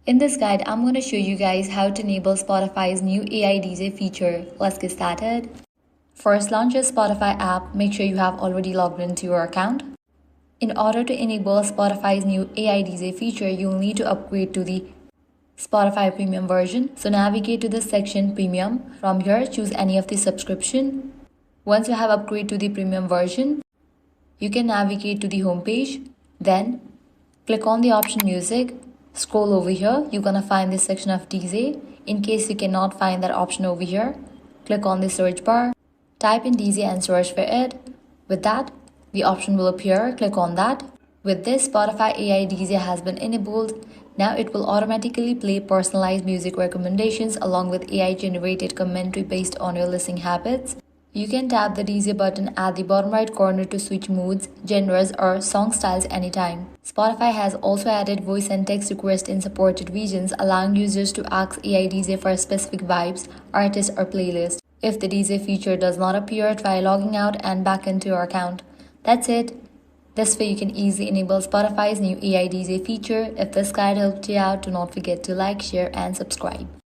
In this guide, I'm going to show you guys how to enable Spotify's new AI DJ feature. Let's get started. First, launch your Spotify app. Make sure you have already logged into your account. In order to enable Spotify's new AI DJ feature, you'll need to upgrade to the Spotify Premium version. So navigate to the section Premium. From here, choose any of the subscription. Once you have upgraded to the Premium version, you can navigate to the home page. Then click on the option Music. Scroll over here. You're gonna find this section of DJ. In case you cannot find that option over here, click on the search bar. Type in DJ and search for it. With that, the option will appear. Click on that. With this, Spotify AI DJ has been enabled. Now it will automatically play personalized music recommendations along with AI generated commentary based on your listening habits. You can tap the DJ button at the bottom right corner to switch moods, genres, or song styles anytime. Spotify has also added voice and text requests in supported regions, allowing users to ask AI DJ for specific vibes, artists, or playlists. If the DJ feature does not appear, try logging out and back into your account. That's it. This way you can easily enable Spotify's new AI DJ feature. If this guide helped you out, do not forget to like, share, and subscribe.